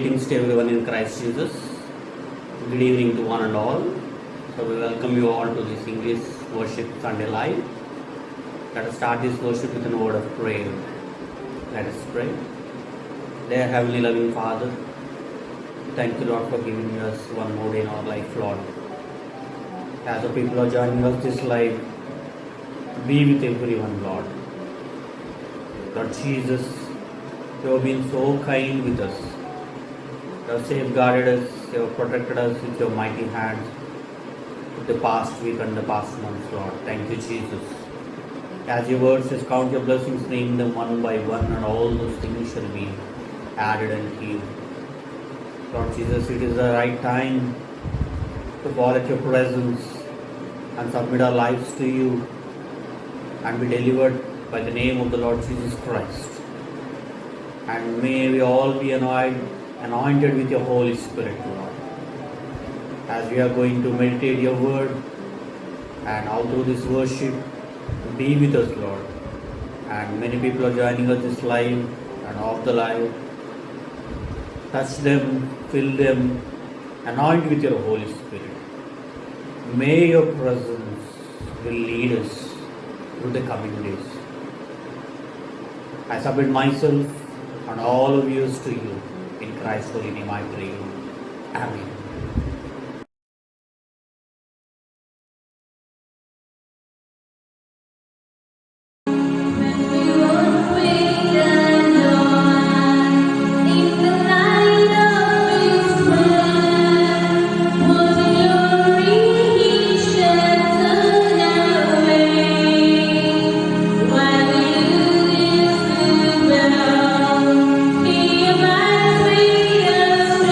Greetings to everyone in Christ Jesus. Good evening to one and all. So we welcome you all to this English Worship Sunday Live. Let us start this worship with a word of prayer. Let us pray. Dear Heavenly Loving Father, thank you Lord for giving us one more day in our life, Lord. As the people are joining us this live, be with everyone, Lord. Lord Jesus, you have been so kind with us. You have safeguarded us, you have protected us with your mighty hands with the past week and the past months, Lord. Thank you, Jesus. As your word says, count your blessings, name them one by one, and all those things shall be added and healed. Lord Jesus, it is the right time to fall at your presence and submit our lives to you and be delivered by the name of the Lord Jesus Christ. And may we all be anointed with your Holy Spirit, Lord. As we are going to meditate your word and all through this worship, be with us, Lord. And many people are joining us this live and off the live. Touch them, fill them, anoint with your Holy Spirit. May your presence will lead us through the coming days. I submit myself and all of yours to you. In Christ's holy name I pray. Amen. Be my sweetest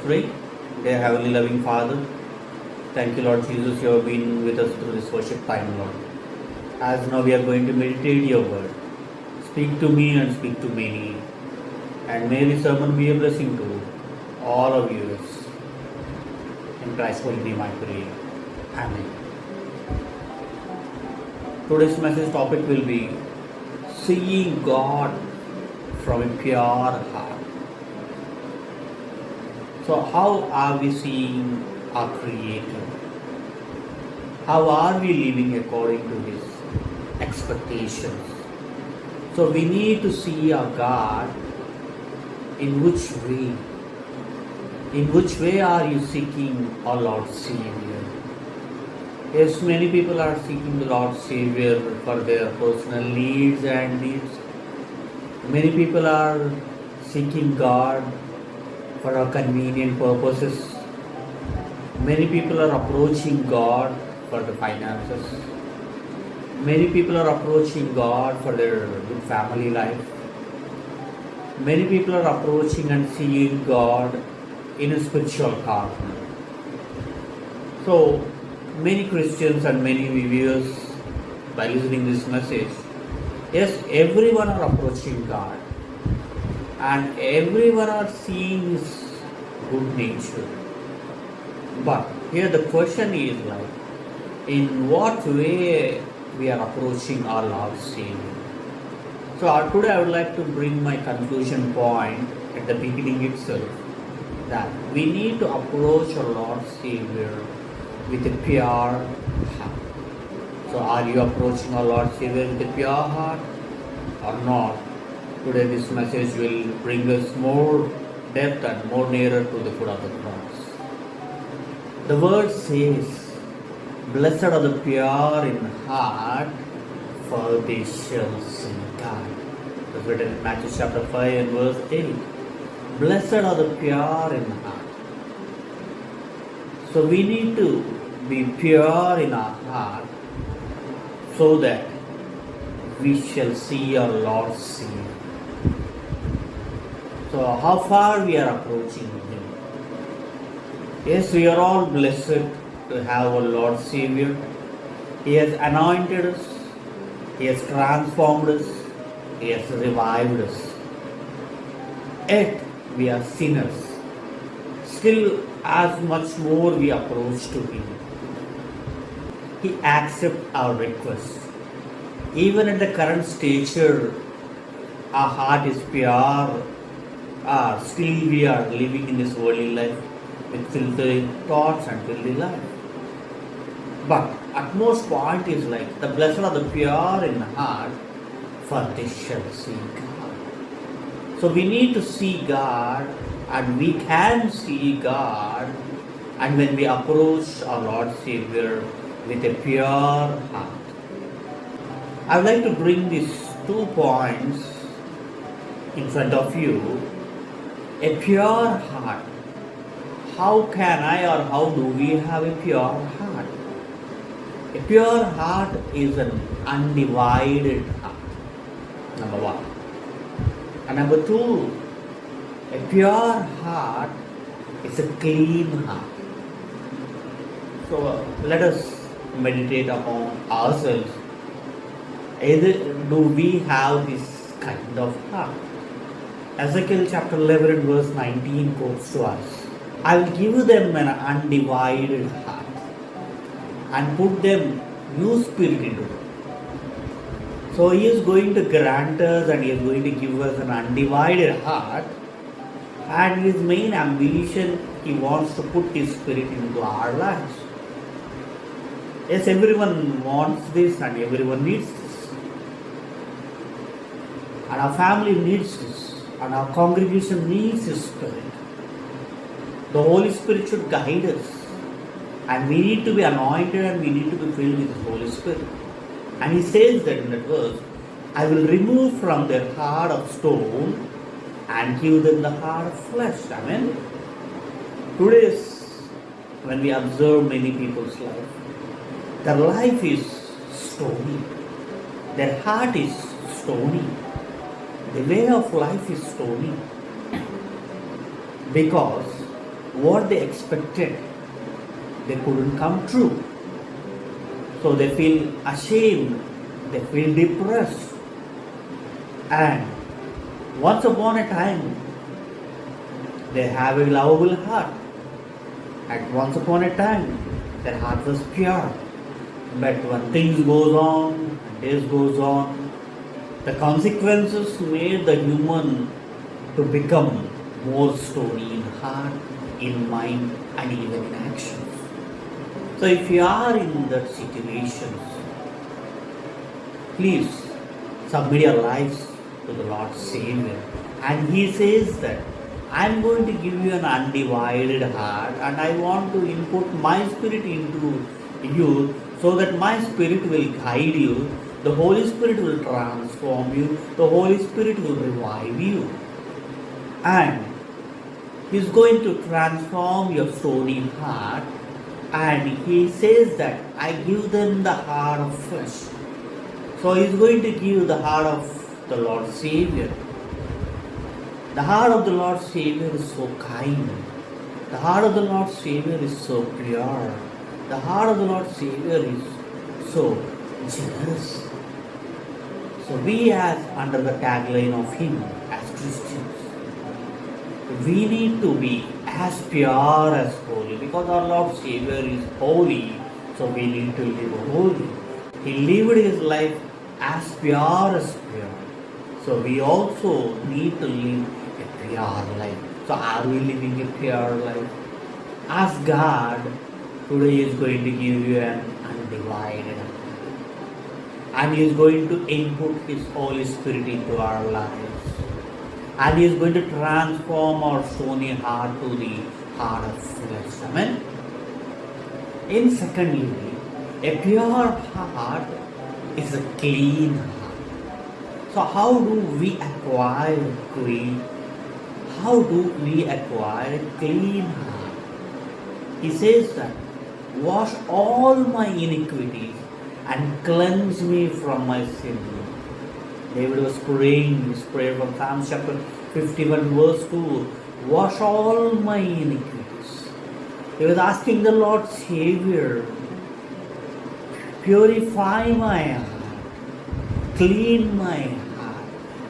pray. Dear Heavenly Loving Father, thank you, Lord Jesus, you have been with us through this worship time, Lord. As now we are going to meditate your word. Speak to me and speak to many. And may this sermon be a blessing to all of you. In Christ's holy name I pray. Amen. Today's message topic will be seeing God from a pure heart. So how are we seeing our Creator? How are we living according to His expectations? So we need to see our God in which way? In which way are you seeking our Lord Savior? Yes, many people are seeking the Lord Savior for their personal needs and needs. Many people are seeking God for our convenient purposes. Many people are approaching God for the finances. Many people are approaching God for their good family life. Many people are approaching and seeing God in a spiritual partner. So, many Christians and many viewers, by listening this message, yes, everyone are approaching God. And everyone are seeing His good nature. But here the question is like, in what way we are approaching our Lord Savior? So today I would like to bring my conclusion point at the beginning itself, that we need to approach our Lord Savior with a pure heart. So are you approaching our Lord Savior with a pure heart or not? Today this message will bring us more depth and more nearer to the foot of the cross. The word says, blessed are the pure in heart, for they shall see God. It was written in Matthew chapter 5 and verse 8. Blessed are the pure in heart. So we need to be pure in our heart so that we shall see our Lord Savior. So how far we are approaching Him? Yes, we are all blessed to have our Lord Savior. He has anointed us. He has transformed us. He has revived us. Yet we are sinners. Still, as much more we approach to Him, He accepts our request. Even at the current stature, our heart is pure. Still we are living in this worldly life with filthy thoughts and filthy life. But utmost point is like, the blessed are the pure in heart, for they shall see God. So we need to see God, and we can see God, and when we approach our Lord Savior with a pure heart. I would like to bring these 2 points in front of you. A pure heart. How can I, or how do we have a pure heart? A pure heart is an undivided heart. Number 1. And number 2, a pure heart is a clean heart. So let us meditate upon ourselves. Either do we have this kind of heart? Ezekiel chapter 11 verse 19 quotes to us, I will give them an undivided heart and put them new spirit into them. So He is going to grant us, and He is going to give us an undivided heart, and His main ambition, He wants to put His spirit into our lives. Yes, everyone wants this and everyone needs this. And our family needs this. And our congregation needs His Spirit. The Holy Spirit should guide us. And we need to be anointed, and we need to be filled with the Holy Spirit. And He says that in that verse, I will remove from their heart of stone and give them the heart of flesh. Amen. Today, when we observe many people's life, their life is stony. Their heart is stony. The way of life is stony. Because what they expected, they couldn't come true. So they feel ashamed, they feel depressed. And once upon a time, they have a lovable heart. And once upon a time, their heart was pure. But when things goes on, days goes on, the consequences made the human to become more stony in heart, in mind, and even in actions. So if you are in that situation, please submit your lives to the Lord Savior. And He says that I am going to give you an undivided heart, and I want to input my spirit into you so that my spirit will guide you. The Holy Spirit will transform you. The Holy Spirit will revive you. And He is going to transform your stony heart. And He says that I give them the heart of flesh. So He is going to give the heart of the Lord Savior. The heart of the Lord Savior is so kind. The heart of the Lord Savior is so pure. The heart of the Lord Savior is so generous. So we, as under the tagline of Him, as Christians, we need to be as pure as holy, because our Lord Savior is holy. So we need to live holy. He lived His life as pure as pure. So we also need to live a pure life. So are we living a pure life? Ask God. Today is going to give you an undivided heart. And He is going to input His Holy Spirit into our lives. And He is going to transform our stony heart to the heart of flesh. Amen. In secondly, a pure heart is a clean heart. So how do we acquire clean? How do we acquire a clean heart? He says that wash all my iniquities and cleanse me from my sin. David was praying this prayer from Psalm chapter 51 verse 2. Wash all my iniquities. He was asking the Lord Savior, purify my heart, clean my heart,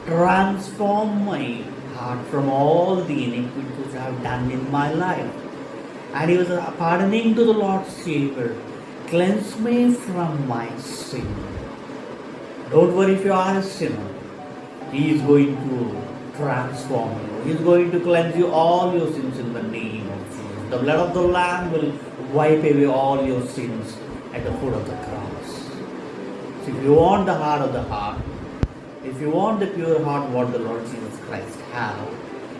transform my heart from all the iniquities I have done in my life. And he was pardoning to the Lord Savior, cleanse me from my sin. Don't worry if you are a sinner. He is going to transform you. He is going to cleanse you all your sins in the name of Jesus. The blood of the Lamb will wipe away all your sins at the foot of the cross. So if you want the heart of the heart, if you want the pure heart what the Lord Jesus Christ have,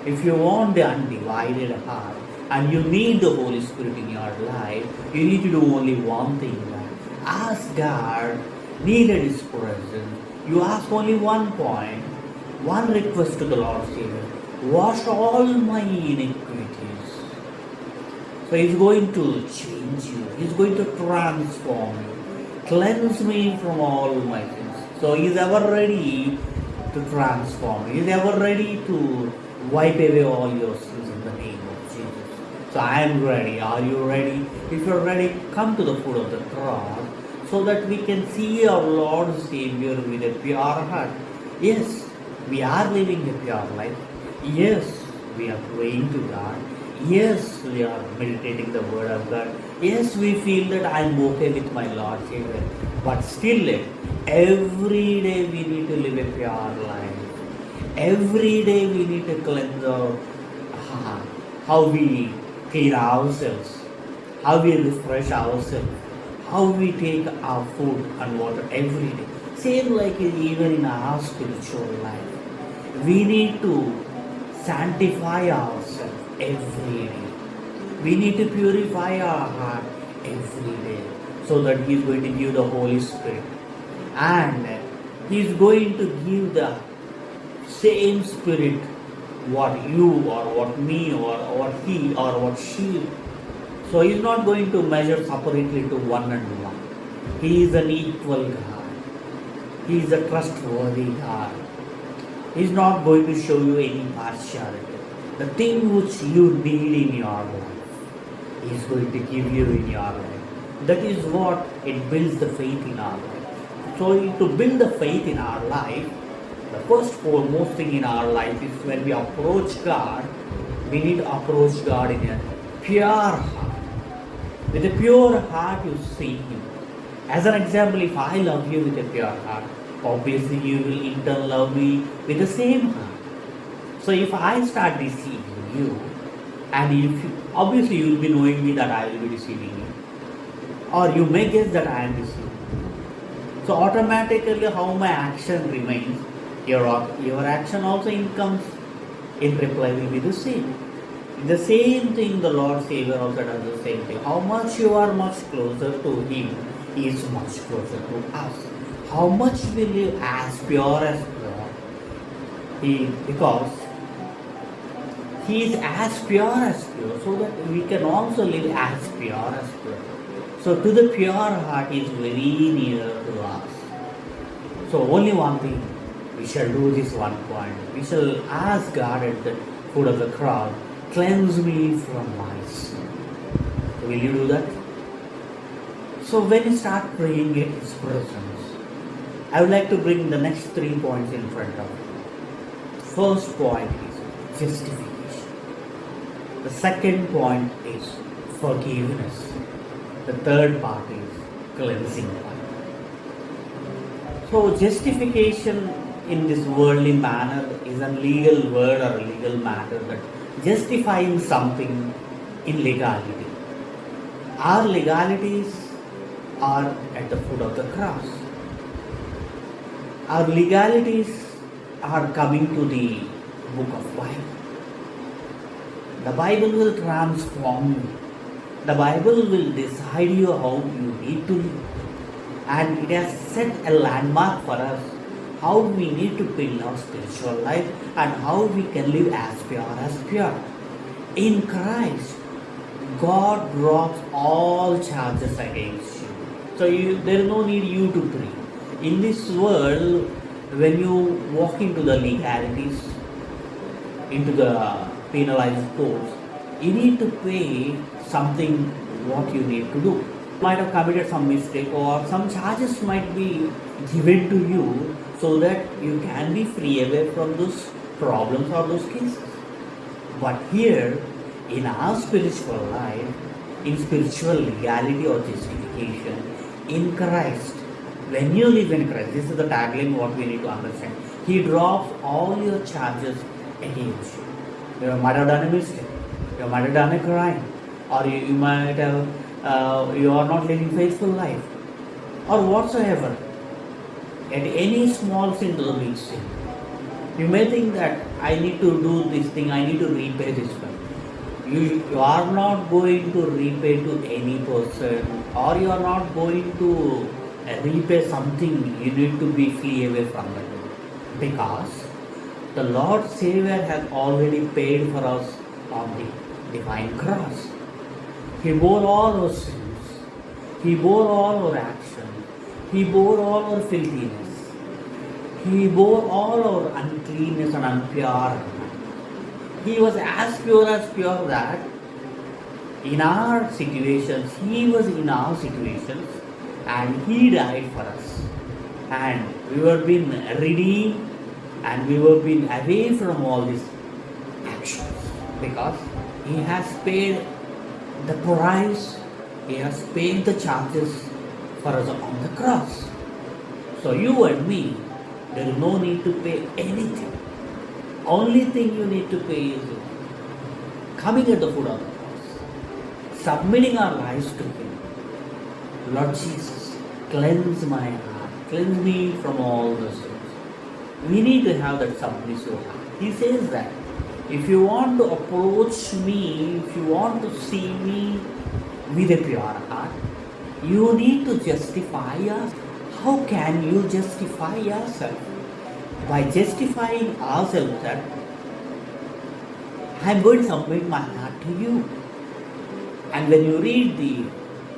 if you want the undivided heart, and you need the Holy Spirit in your life, you need to do only one thing. Ask God, needed His presence. You ask only one point, one request to the Lord Savior. Wash all my iniquities. So He's going to change you. He's going to transform you. Cleanse me from all my sins. So He's ever ready to transform you. He's ever ready to wipe away all your sins in the name of Jesus. So I am ready. Are you ready? If you're ready, come to the foot of the cross so that we can see our Lord Savior with a pure heart. Yes, we are living a pure life. Yes, we are praying to God. Yes, we are meditating the Word of God. Yes, we feel that I am okay with my Lord Savior. But still, every day we need to live a pure life. Every day we need to cleanse our heart. How we clean ourselves, how we refresh ourselves, how we take our food and water every day. Same like even in our spiritual life. We need to sanctify ourselves every day. We need to purify our heart every day so that He is going to give the Holy Spirit. And He is going to give the same Spirit what you or what me or what he or what she. So He is not going to measure separately to one and one. He is an equal God. He is a trustworthy God. He is not going to show you any partiality. the thing which you need in your life, He is going to give you in your life. That is what it builds the faith in our life. So to build the faith in our life, the first foremost thing in our life is when we approach God, we need to approach God in a pure heart. With a pure heart, you see Him. As an example, if I love you with a pure heart, obviously you will in turn love me with the same heart. So if I start deceiving you, and if you, obviously you will be knowing me that I will be deceiving you, or you may guess that I am deceiving you. So automatically how my action remains, your action also comes in reply will be the same. The same thing the Lord Savior also does the same thing. How much you are much closer to Him, He is much closer to us. How much will you as pure as pure? Because He is as pure, so that we can also live as pure. So to the pure heart is very near to us. So only one thing, we shall do this one point. We shall ask God at the foot of the cross, cleanse me from my sin. Will you do that? So when you start praying in His presence, I would like to bring the next 3 points in front of you. First point is justification. The second point is forgiveness. The third part is cleansing. So justification in this worldly manner is a legal word or a legal matter, that justifying something in legality. Our legalities are at the foot of the cross. Our legalities are coming to the book of Bible. The Bible will transform you. The Bible will decide you how you need to live. And it has set a landmark for us, how we need to build our spiritual life and how we can live as pure. In Christ, God drops all charges against you. So there is no need you to pray. In this world, when you walk into the legalities, into the penalized courts, you need to pay something what you need to do. You might have committed some mistake or some charges might be given to you so that you can be free away from those problems or those cases. But here, in our spiritual life, in spiritual legality or justification, in Christ, when you live in Christ, this is the tagline what we need to understand. He drops all your charges against you. You might have done a mistake, you might have done a crime, or you might have, you are not living faithful life, or whatsoever. At any small sin to the big sin, you may think that I need to do this thing, I need to repay this one. You are not going to repay to any person, or you are not going to repay something. You need to be flee away from it, because the Lord Savior has already paid for us on the divine cross. He bore all our sins. He bore all our actions. He bore all our filthiness. He bore all our uncleanness and impurity. He was as pure that in our situations, He was in our situations, and He died for us. And we were being redeemed, and we were being away from all these actions, because He has paid the price, He has paid the charges for us on the cross. So you and me, there is no need to pay anything. Only thing you need to pay is coming at the foot of the cross, submitting our lives to Him. Lord Jesus, cleanse my heart, cleanse me from all the sins. We need to have that submissive heart. He says that if you want to approach me, if you want to see me with a pure heart, you need to justify us. How can you justify yourself? By justifying ourselves that I am going to submit my heart to you. And when you read the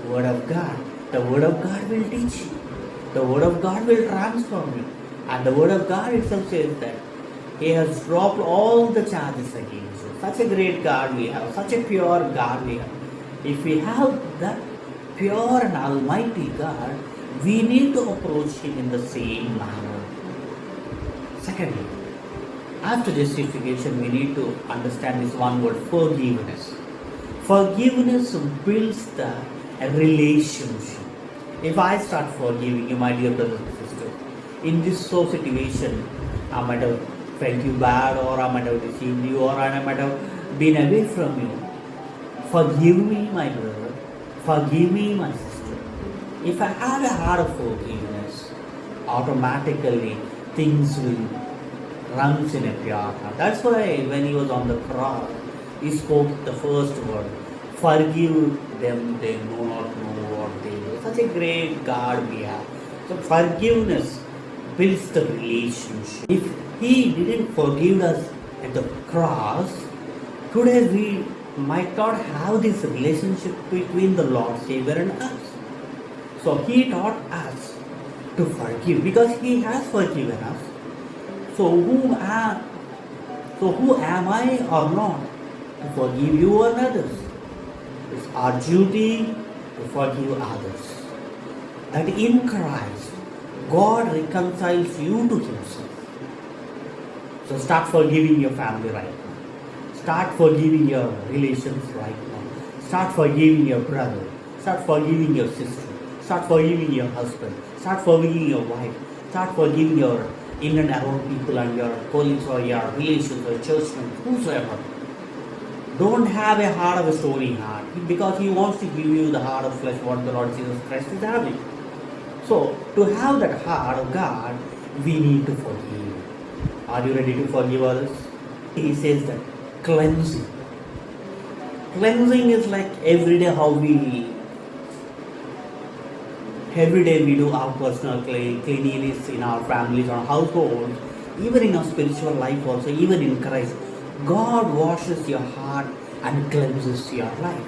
Word of God, the Word of God will teach you. The Word of God will transform you. And the Word of God itself says that He has dropped all the charges against you. Such a great God we have, such a pure God we have. If we have that pure and almighty God, we need to approach Him in the same manner. Secondly, after justification, we need to understand this one word, forgiveness. Forgiveness builds the relationship. If I start forgiving you, my dear brothers and sisters, in this so situation, I might have felt you bad, or I might have deceived you, or I might have been away from you. Forgive me, my brother. Forgive me, my sister. If I have a heart of forgiveness, automatically things will runs in a pure heart. That's why when He was on the cross, He spoke the first word, forgive them, they do not know what they do. Such a great God we have. So forgiveness builds the relationship. If He didn't forgive us at the cross, today we might not have this relationship between the Lord Savior and us. So He taught us to forgive because He has forgiven us. So who am I or not to forgive you or others? It's our duty to forgive others. And in Christ, God reconciles you to Himself. So start forgiving your family right now. Start forgiving your relations right now. Start forgiving your brother. Start forgiving your sister. Start forgiving your husband. Start forgiving your wife. Start forgiving your in and around people and your colleagues or your relations or churchmen, whosoever. Don't have a heart of a stony heart, because He wants to give you the heart of flesh, what the Lord Jesus Christ is having. So, to have that heart of God, we need to forgive. Are you ready to forgive others? He says that cleansing. Cleansing is like every day we do our personal cleanliness in our families, our households, even in our spiritual life also, even in Christ. God washes your heart and cleanses your life.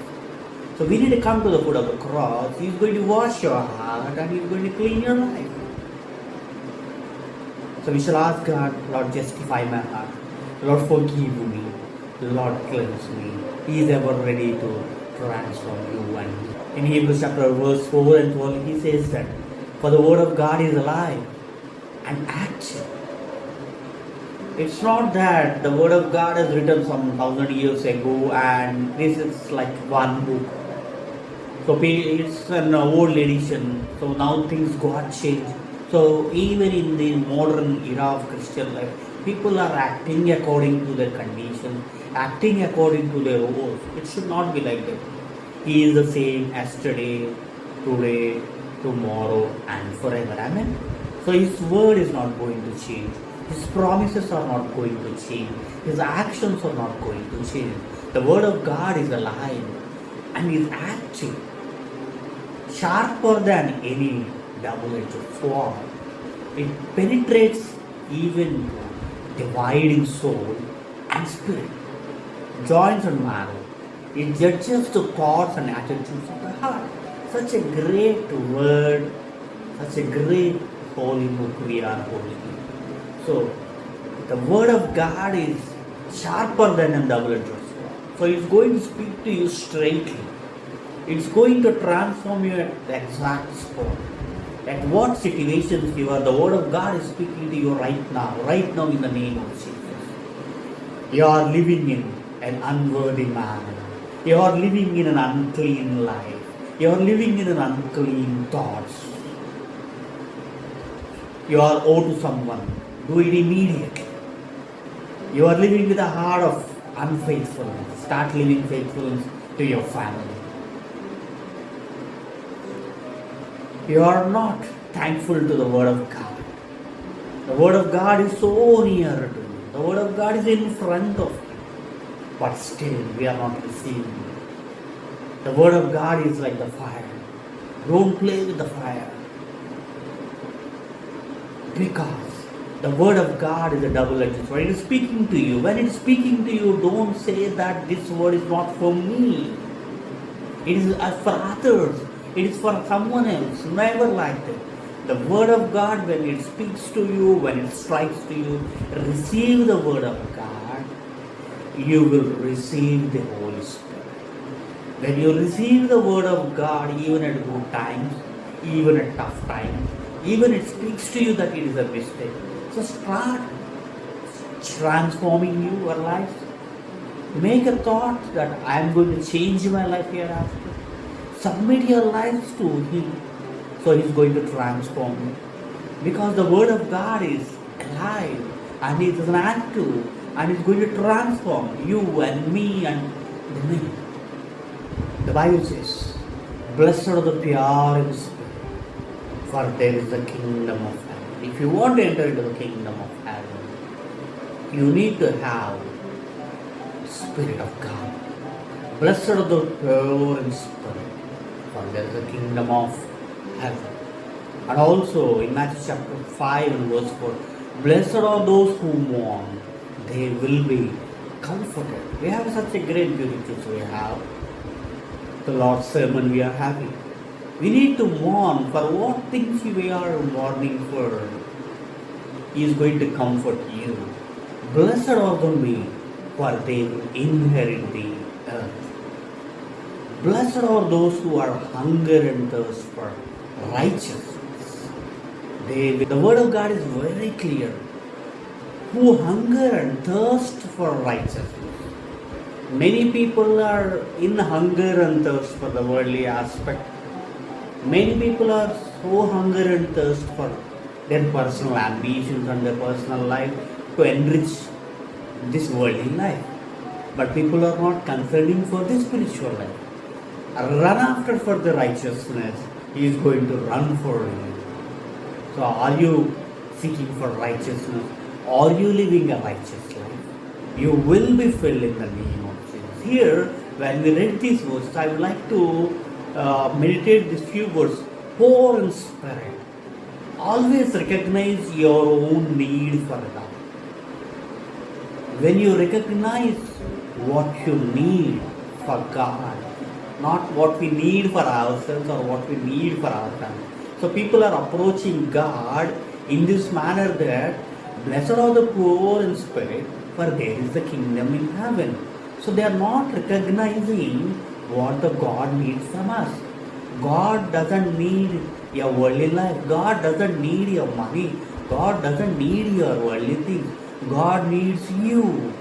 So we need to come to the foot of the cross. He's going to wash your heart and He's going to clean your life. So we shall ask God, Lord, justify my heart. Lord, forgive me. Lord, cleanse me. He is ever ready to transform you and me. In Hebrews chapter verse 4 and 12, He says that, for the word of God is alive and active. It's not that the word of God is written some 1,000 years ago and this is like one book. So it's an old edition. So now things got changed. So even in the modern era of Christian life, people are acting according to their conditions, acting according to their roles. It should not be like that. He is the same yesterday, today, tomorrow and forever. Amen. So His word is not going to change. His promises are not going to change. His actions are not going to change. The word of God is alive and is active, sharper than any double-edged sword. It penetrates even dividing soul and spirit, joints and marrow. It judges the thoughts and attitudes of the heart. Such a great word, such a great holy book we are holding. So, the word of God is sharper than a double-edged sword. So, it's going to speak to you straightly. It's going to transform you at the exact spot. At what situations you are, the word of God is speaking to you right now in the name of Jesus. You are living in an unworthy manner. You are living in an unclean life. You are living in an unclean thoughts. You are owed to someone. Do it immediately. You are living with a heart of unfaithfulness. Start living faithfulness to your family. You are not thankful to the Word of God. The Word of God is so near to you. The Word of God is in front of you. But still, we are not receiving it. The Word of God is like the fire. Don't play with the fire. Because the Word of God is a double-edged sword. It is speaking to you. When it is speaking to you, don't say that this word is not for me. It is for others. It is for someone else. Never like that. The word of God, when it speaks to you, when it strikes to you, receive the word of God. You will receive the Holy Spirit. When you receive the word of God, even at good times, even at tough times, even it speaks to you that it is a mistake. So start transforming your life. Make a thought that I am going to change my life hereafter. Submit your life to Him. So He is going to transform you. Because the word of God is alive and it is an active and it's going to transform you and me and the many. The Bible says, blessed are the pure in spirit, for there is the kingdom of heaven. If you want to enter into the kingdom of heaven, you need to have the Spirit of God. Blessed are the pure in spirit, for there is the kingdom of heaven. And also in Matthew chapter 5 and verse 4, blessed are those who mourn, they will be comforted. We have such a great beauty we have. The Lord's sermon we are having. We need to mourn for what things we are mourning for. He is going to comfort you. Blessed are the meek, for they will inherit the earth. Blessed are those who are hunger and thirst for righteousness. The word of God is very clear. Who hunger and thirst for righteousness. Many people are in hunger and thirst for the worldly aspect. Many people are so hunger and thirst for their personal ambitions and their personal life to enrich this worldly life. But people are not concerning for the spiritual life. Run after for the righteousness. He is going to run for you. So are you seeking for righteousness? Are you living a righteous life? You will be filled in the name of Jesus. Here, when we read these verses, I would like to meditate these few words. Poor in spirit. Always recognize your own need for God. When you recognize what you need for God, not what we need for ourselves or what we need for our family. So people are approaching God in this manner that blessed are the poor in spirit, for there is the kingdom in heaven. So they are not recognizing what the God needs from us. God doesn't need your worldly life. God doesn't need your money. God doesn't need your worldly things. God needs you.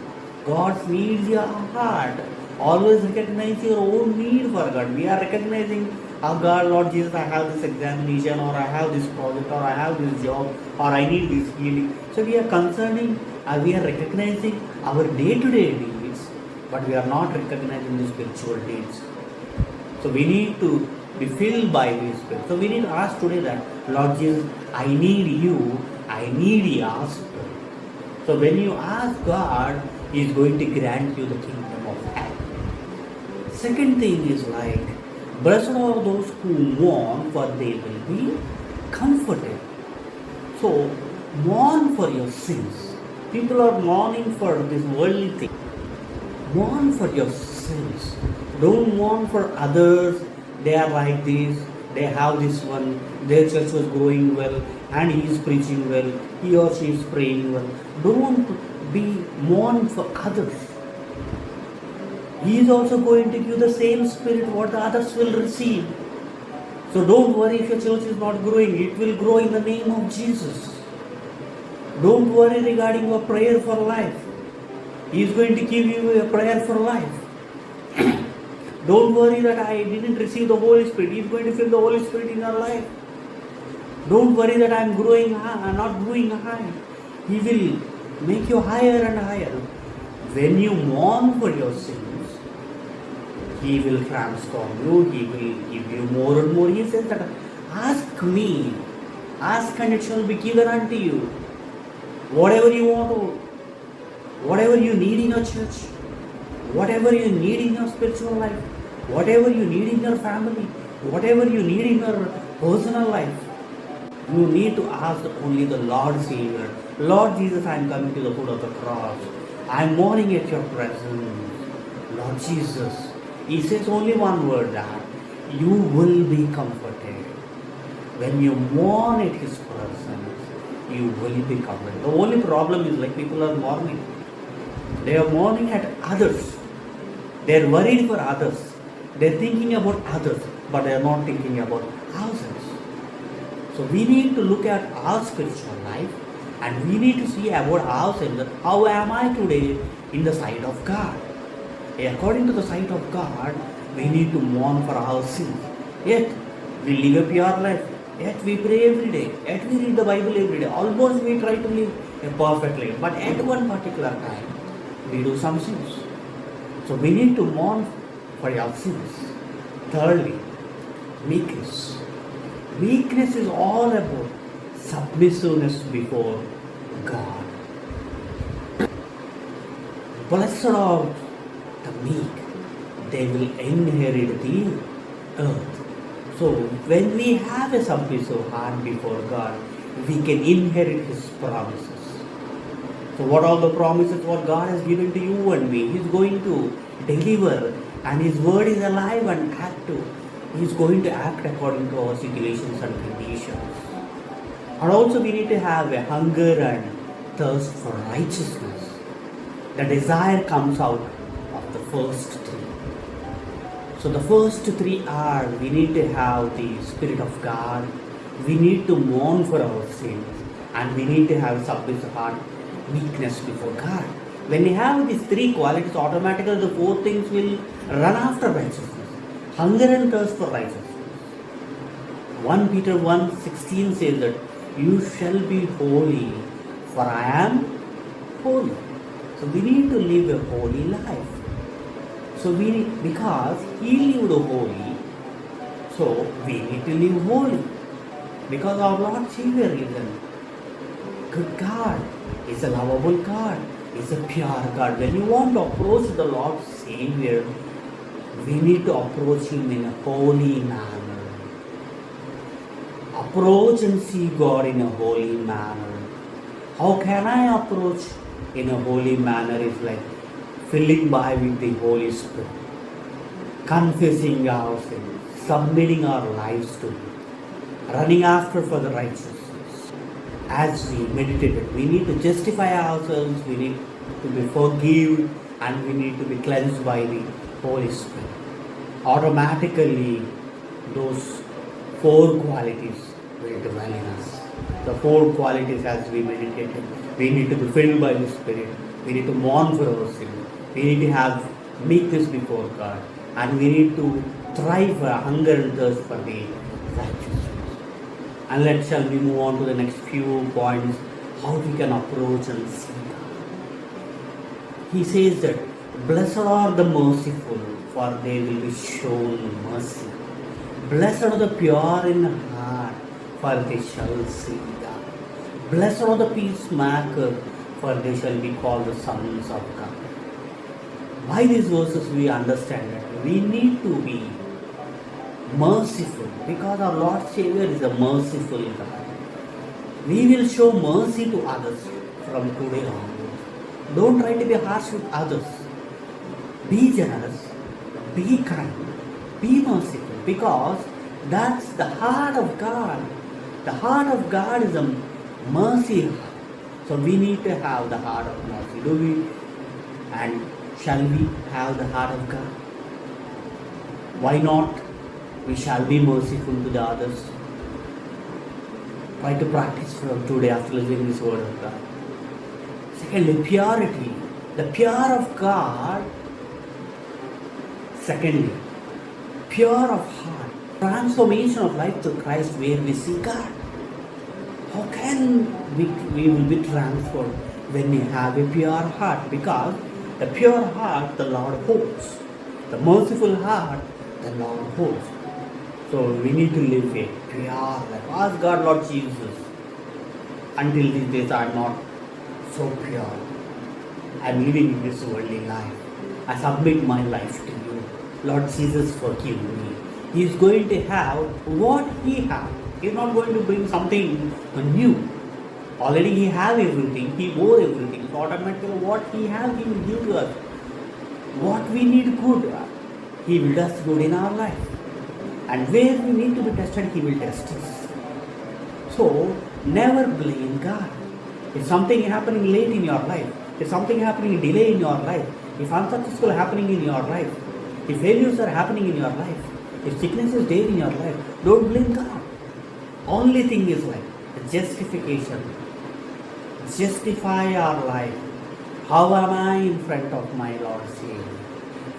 God needs your heart. Always recognize your own need for God. We are recognizing, oh God, Lord Jesus, I have this examination, or I have this project, or I have this job, or I need this healing. So we are concerning, we are recognizing our day-to-day needs, but we are not recognizing the spiritual needs. So we need to be filled by His Spirit. So we need to ask today that, Lord Jesus, I need you, I need your Spirit. So when you ask God, He is going to grant you the kingdom of heaven. Second thing is like, blessed are those who mourn, for they will be comforted. So mourn for your sins. People are mourning for this worldly thing. Mourn for your sins. Don't mourn for others. They are like this. They have this one. Their church was growing well, and he is preaching well. He or she is praying well. Don't be mourn for others. He is also going to give the same spirit what the others will receive. So don't worry if your church is not growing. It will grow in the name of Jesus. Don't worry regarding your prayer for life. He is going to give you a prayer for life. Don't worry that I didn't receive the Holy Spirit. He is going to fill the Holy Spirit in your life. Don't worry that I am growing high. I am not growing high. He will make you higher and higher. When you mourn for your sins, He will transform you. He will give you more and more. He says that, ask me. Ask and it shall be given unto you. Whatever you want to, whatever you need in your church, whatever you need in your spiritual life, whatever you need in your family, whatever you need in your personal life, you need to ask only the Lord Savior. Lord Jesus, I am coming to the foot of the cross. I am mourning at your presence. Lord Jesus. He says only one word, that you will be comforted. When you mourn at His presence, you will be covered. The only problem is like people are mourning. They are mourning at others. They are worried for others. They are thinking about others, but they are not thinking about ourselves. So we need to look at our spiritual life and we need to see about ourselves that how am I today in the sight of God. According to the sight of God, we need to mourn for our sins. Yet we live a pure life. Yet we pray every day. Yet we read the Bible every day. Almost we try to live a perfect life. But at one particular time, we do some sins. So we need to mourn for our sins. Thirdly, meekness. Meekness is all about submissiveness before God. Blessed are the meek, they will inherit the earth. So when we have a submissive heart before God, we can inherit His promises. So what are the promises what God has given to you and me? He is going to deliver, and His word is alive and active. He is going to act according to our situations and conditions. And also we need to have a hunger and thirst for righteousness. The desire comes out of the first three. So the first three are, we need to have the Spirit of God, we need to mourn for our sins, and we need to have submissive heart, meekness before God. When we have these three qualities, automatically the four things will run after righteousness. Hunger and thirst for righteousness. 1 Peter 1:16 says that you shall be holy, for I am holy. So we need to live a holy life. So because He lived holy, so we need to live holy. Because our Lord Savior is a good God, is a lovable God, is a pure God. When you want to approach the Lord Savior, we need to approach Him in a holy manner. Approach and see God in a holy manner. How can I approach in a holy manner? Is like filling by with the Holy Spirit, confessing our sins, submitting our lives to Him, running after for the righteousness. As we meditated, we need to justify ourselves, we need to be forgiven, and we need to be cleansed by the Holy Spirit. Automatically, those four qualities will dwell in us. The four qualities as we meditated. We need to be filled by the Spirit. We need to mourn for our sin. We need to have meekness before God. And we need to thrive for hunger and thirst for the righteousness. And shall we move on to the next few points, how we can approach and see God. He says that, blessed are the merciful, for they will be shown mercy. Blessed are the pure in heart, for they shall see God. Blessed are the peacemakers, for they shall be called the sons of God. By these verses we understand that we need to be merciful, because our Lord Savior is a merciful God. We will show mercy to others from today onwards. Don't try to be harsh with others. Be generous, be kind, be merciful, because that's the heart of God. The heart of God is a mercy heart. So we need to have the heart of mercy. Do we? And shall we have the heart of God? Why not? We shall be merciful to the others. Try to practice from today after listening this word of God. Secondly, purity. The pure of God. Secondly, pure of heart. Transformation of life to Christ where we see God. How can we will be transformed when we have a pure heart? Because the pure heart the Lord holds. The merciful heart the Lord holds. So we need to live a pure life. Ask God, Lord Jesus, until these days I am not so pure. I am living in this worldly life. I submit my life to you. Lord Jesus, forgive me. He is going to have what He has. He is not going to bring something new. Already He has everything. He bore everything. So automatically what He has, He will give to us. What we need good, He will do good in our life. And where we need to be tested, He will test us. So never blame God. If something happening late in your life, if something happening delay in your life, if unsuccessful happening in your life, if failures are happening in your life, if sickness is there in your life, don't blame God. Only thing is like justification. Justify our life. How am I in front of my Lord Savior?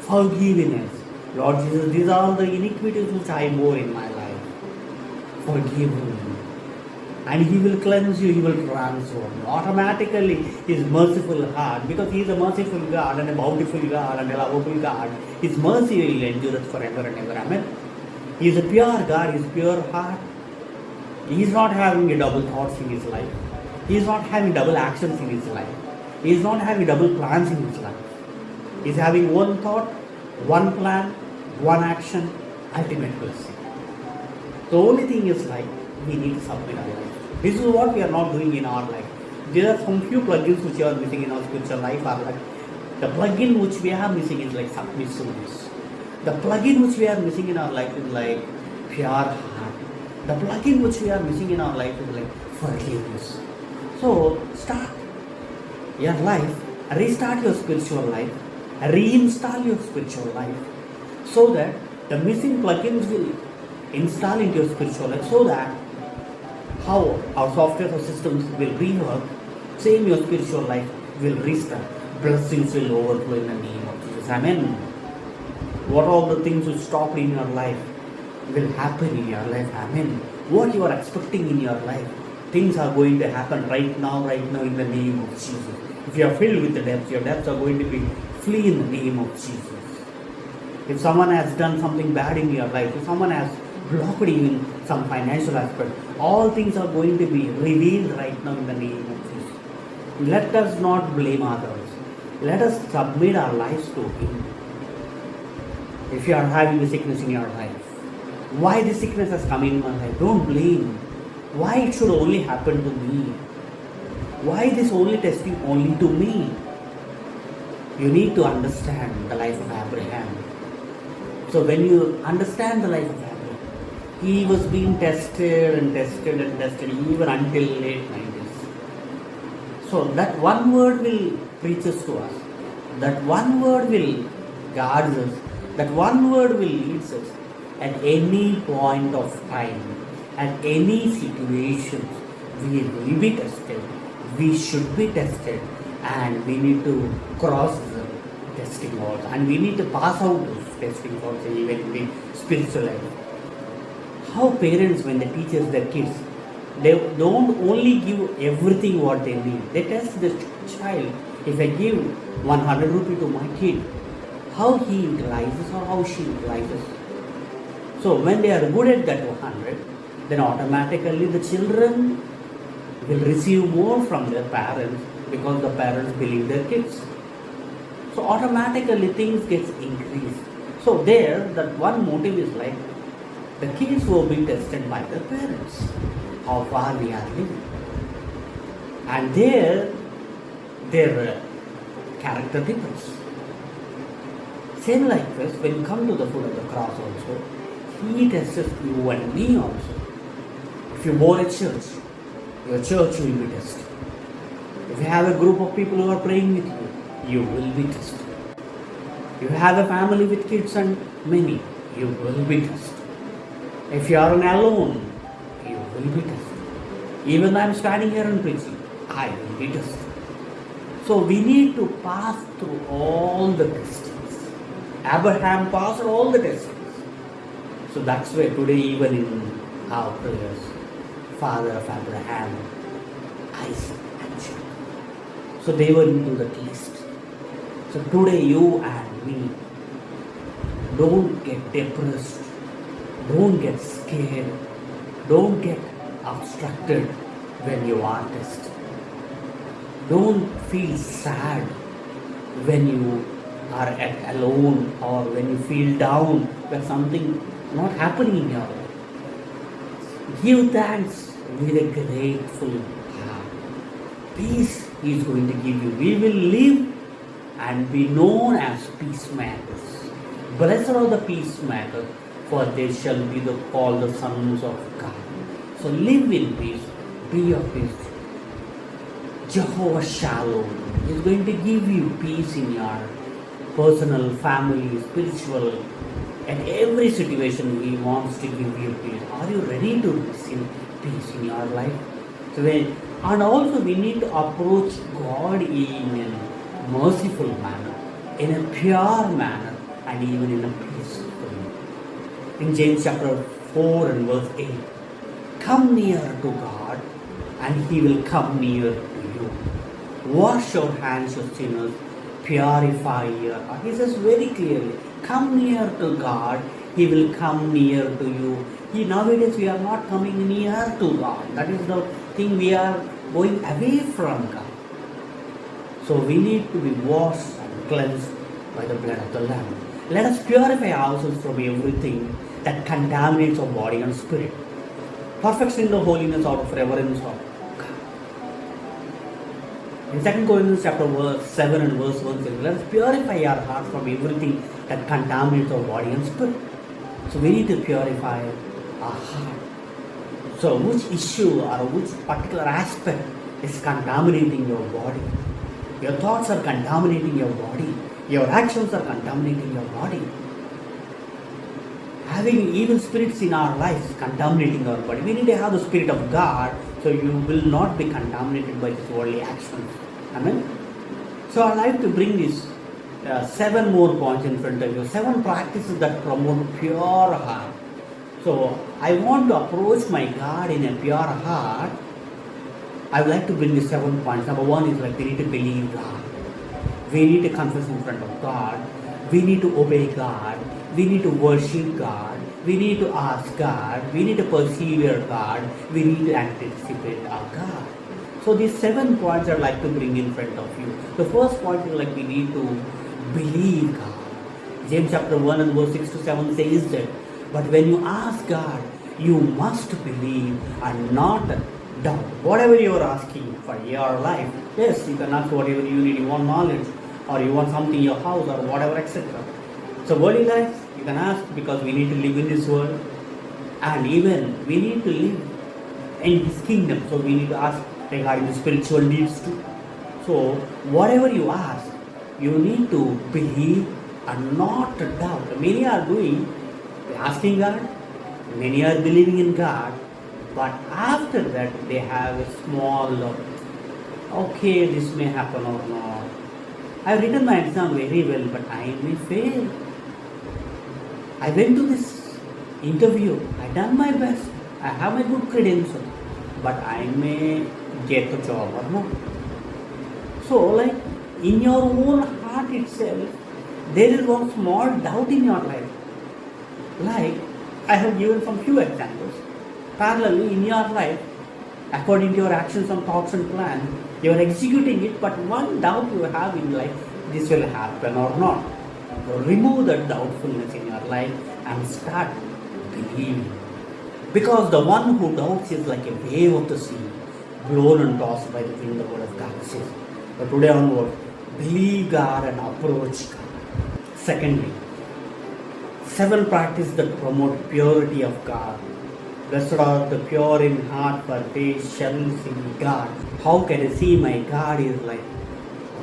Forgiveness. Lord Jesus, these are the iniquities which I bore in my life. Forgive me. And He will cleanse you, He will transform you. Automatically, His merciful heart, because He is a merciful God and a bountiful God and a lovable God, His mercy will endure forever and ever. Amen. He is a pure God, He is pure heart. He is not having a double thoughts in His life. He is not having double actions in His life. He is not having double plans in His life. He is having one thought, one plan, one action, ultimate blessing. The only thing is like, we need to submit our life. This is what we are not doing in our life. There are some few plugins which are missing in our spiritual life are like, the plugin which we are missing is like submissiveness. The plugin which we are missing in our life is like pure heart. The plugin which we are missing in our life is like forgiveness. So start your life, restart your spiritual life, reinstall your spiritual life, so that the missing plugins will install into your spiritual life, so that how our software or systems will rework, same your spiritual life will restart. Blessings will overflow in the name of Jesus. Amen. What all the things which stopped in your life will happen in your life. Amen. What you are expecting in your life, things are going to happen right now in the name of Jesus. If you are filled with the debts, your debts are going to be flee in the name of Jesus. If someone has done something bad in your life, if someone has blocked you in some financial aspect, all things are going to be revealed right now in the name of Jesus. Let us not blame others. Let us submit our lives to Him. If you are having a sickness in your life, why this sickness has come in my life? Don't blame. Why it should only happen to me? Why this only testing only to me? You need to understand the life of Abraham. So when you understand the life of Abraham, he was being tested and tested and tested even until late 90s. So that one word will preach us to us. That one word will guard us. That one word will lead us at any point of time, at any situation. We will be tested. We should be tested, and we need to cross the testing also, and we need to pass out those testing also, even in the spiritual life. How parents, when they teach their kids, they don't only give everything what they need. They test the child. If I give 100 rupees to my kid, how he utilizes or how she utilizes. So when they are good at that 100, then automatically the children will receive more from their parents, because the parents believe their kids. So automatically things gets increased. So there, that one motive is like, the kids will be tested by their parents, how far we are living. And there, their character differs. Same like this, when you come to the foot of the cross also, He tests you and me also. If you bore a church, your church will be tested. If you have a group of people who are praying with you, you will be tested. You have a family with kids and many, you will be tested. If you are alone, you will be tested. Even though I am standing here and preaching, I will be tested. So we need to pass through all the testings. Abraham passed all the testings. So that's why today, even in our prayers, father of Abraham, Isaac and Jacob. So they were into the list. So today you and me, don't get depressed, don't get scared, don't get obstructed when you are tested. Don't feel sad when you are alone, or when you feel down, when something not happening in your life. Give thanks with a grateful heart. Peace He is going to give you. We will live and be known as peacemakers. Blessed are the peacemakers, for they shall be called the sons of God. So live in peace. be of peace. Jehovah Shalom is going to give you peace in your personal, family, spiritual, at every situation He wants to give you peace. Are you ready to receive peace in your life? And also we need to approach God in a merciful manner, in a pure manner, and even in a peaceful manner. In James chapter 4 and verse 8, come near to God and He will come near to you. Wash your hands, you sinners, purify your heart. He says very clearly, come near to God, He will come near to you. Nowadays we are not coming near to God. That is the thing, we are going away from God. So we need to be washed and cleansed by the blood of the Lamb. Let us purify ourselves from everything that contaminates our body and spirit. Perfection in the holiness out of reverence of God. In 2 Corinthians chapter 7 and verse 1 says, let us purify our hearts from everything that contaminates our body and spirit. So we need to purify our heart. So which issue or which particular aspect is contaminating your body? Your thoughts are contaminating your body. Your actions are contaminating your body. Having evil spirits in our lives is contaminating our body. We need to have the Spirit of God, so you will not be contaminated by these worldly actions. Amen. So I like to bring these 7 more points in front of you. 7 practices that promote pure heart. So I want to approach my God in a pure heart. I would like to bring these 7 points. Number 1 is like we need to believe God. We need to confess in front of God. We need to obey God. We need to worship God. We need to ask God. We need to persevere God. We need to anticipate our God. So these 7 points I'd like to bring in front of you. The first point is like we need to believe God. James chapter 1 and verse 6 to 7 says that, but when you ask God, you must believe and not doubt. Whatever you are asking for your life, yes, you can ask whatever you need. You want knowledge, or you want something in your house, or whatever, etc. So worldly life, you can ask, because we need to live in this world, and even we need to live in His kingdom. So we need to ask regarding the spiritual needs too. So whatever you ask, you need to believe and not doubt. Many are asking God, many are believing in God, but after that they have a small, okay, this may happen or not. I have written my exam very well, but I may fail. I went to this interview, I done my best, I have my good credentials, but I may get the job or not. So like in your own heart itself, there is one small doubt in your life. Like I have given some few examples. Parallelly in your life, according to your actions and thoughts and plans, you are executing it, but one doubt you have in life, this will happen or not. So remove that doubtfulness in your life and start believing. Because the one who doubts is like a wave of the sea, blown and tossed by the wind, the word of God says. But today onward, believe God and approach God. Secondly, 7 practices that promote purity of God. Blessed are the pure in heart, for they shall see God. How can I see my God? Is like,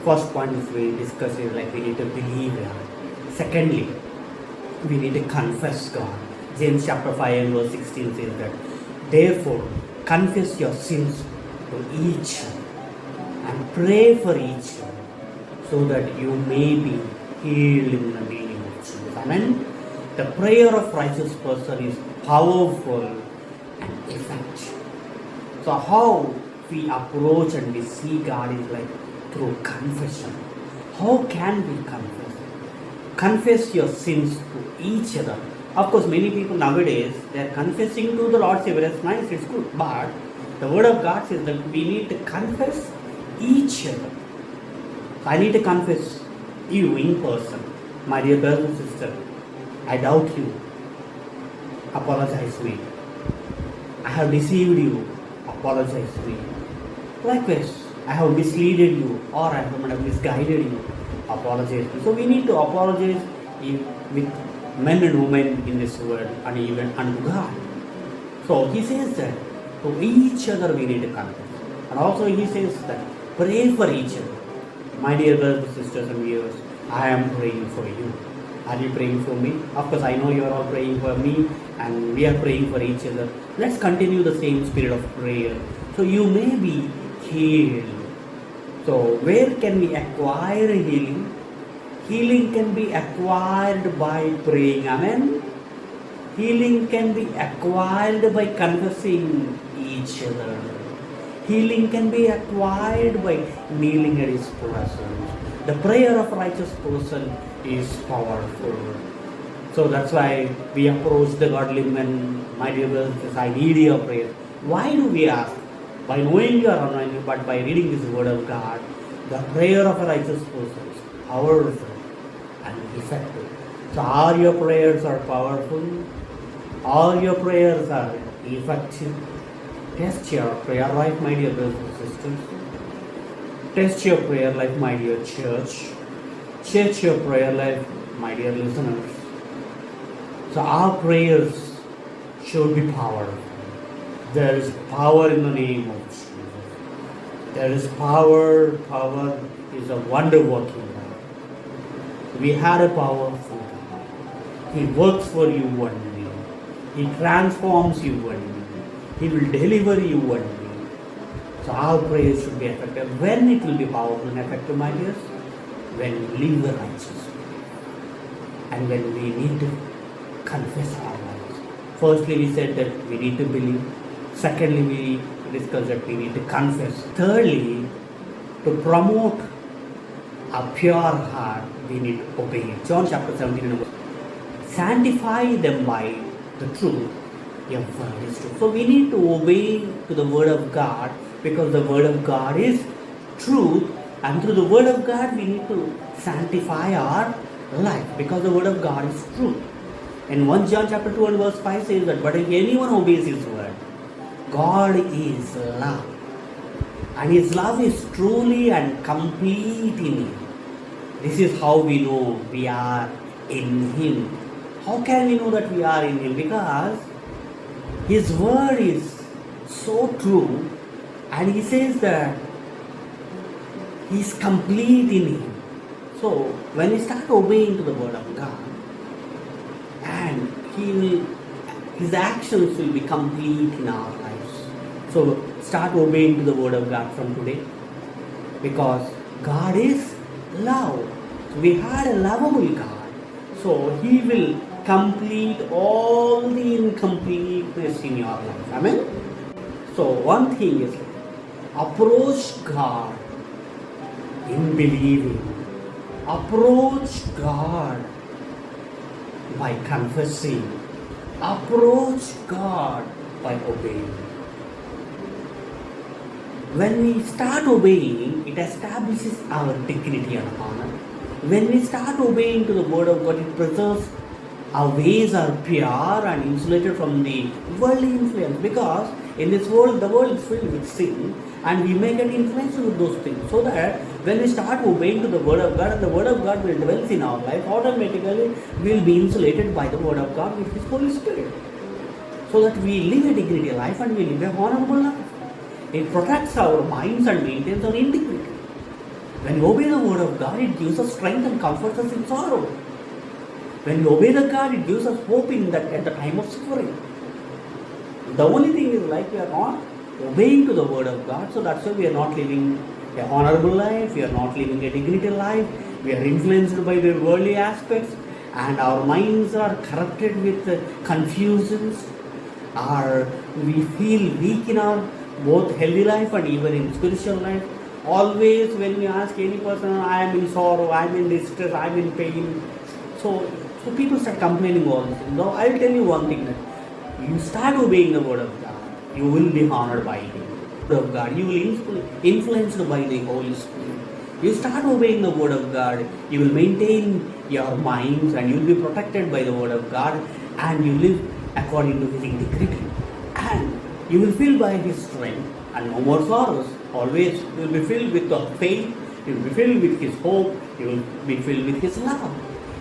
first point is we discussed is like we need to believe God. Secondly, we need to confess God. James chapter 5 and verse 16 says that, therefore, confess your sins to each other and pray for each other, so that you may be healed in the name of Jesus. Amen. The prayer of righteous person is powerful and effective. So how we approach and we see God is like through confession. How can we confess? Confess your sins to each other. Of course, many people nowadays, they are confessing to the Lord Savior. It's nice, it's good. But the word of God says that we need to confess each other. So I need to confess you in person. My dear brother and sister, I doubt you. Apologize me. I have deceived you. Apologize me. Likewise, I have misled you, or I have misguided you. Apologize me. So we need to apologize with men and women in this world, and even unto God. So he says that To each other we need to confess. And also he says that pray for each other. My dear brothers, sisters and viewers, I am praying for you. Are you praying for me? Of course, I know you are all praying for me and we are praying for each other. Let's continue the same spirit of prayer. So you may be healed. So where can we acquire healing? Healing can be acquired by praying. Amen. Healing can be acquired by confessing each other. Healing can be acquired by kneeling at His presence. The prayer of a righteous person is powerful. So that's why we approach the godly men, my dear brothers, I need your prayer. Why do we ask? By knowing you or unknowing you, but by reading this word of God, the prayer of a righteous person is powerful and effective. So all your prayers are powerful, all your prayers are effective. Test your prayer life, my dear brothers and sisters. Test your prayer life, my dear church. Test your prayer life, my dear listeners. So our prayers should be powerful. There is power in the name of Jesus. There is power. Power is a wonder working God. We had a powerful God. He works for you one day. He transforms you one day. He will deliver you one day. So our prayers should be effective. When it will be powerful and effective, my dears? When we live the righteous way. And when we need to confess our lives. Firstly, we said that we need to believe. Secondly, we discussed that we need to confess. Thirdly, to promote a pure heart, we need to obey. John chapter 17, sanctify them by the truth. Your word is true. So we need to obey to the word of God because the word of God is truth, and through the word of God we need to sanctify our life because the word of God is truth. And 1 John chapter 2 and verse 5 says that, but if anyone obeys his word, God is love. And his love is truly and complete in him. This is how we know we are in him. How can we know that we are in him? Because his word is so true, and he says that he is complete in him. So when we start obeying to the word of God, and his actions will be complete in our lives. So start obeying to the word of God from today, because God is love. So we had a lovable God, so he will complete all the incompleteness in your life. Amen. So one thing is, approach God in believing. Approach God by confessing. Approach God by obeying. When we start obeying, it establishes our dignity and honor. When we start obeying to the word of God, it preserves our ways are pure and insulated from the worldly influence, because in this world, the world is filled with sin, and we may get influenced with those things. So that when we start obeying to the word of God, and the word of God will dwell in our life, automatically we will be insulated by the word of God with His Holy Spirit, so that we live a dignity life and we live a honorable life. It protects our minds and maintains our integrity. When we obey the word of God, it gives us strength and comforts us in sorrow. When we obey the God, it gives us hope in that at the time of suffering. The only thing is, like, we are not obeying to the word of God, so that's why we are not living a honorable life, we are not living a dignity life, we are influenced by the worldly aspects, and our minds are corrupted with confusions, or we feel weak in our both healthy life and even in spiritual life. Always when we ask any person, I am in sorrow, I am in distress, I am in pain, so people start complaining all this. Now I will tell you one thing, that you start obeying the word of God, you will be honored by Him. The word of God, you will be influenced by the Holy Spirit. You start obeying the word of God, you will maintain your minds and you will be protected by the word of God, and you live according to His integrity, and you will feel by His strength and no more sorrows. Always you will be filled with the faith, you will be filled with His hope, you will be filled with His love.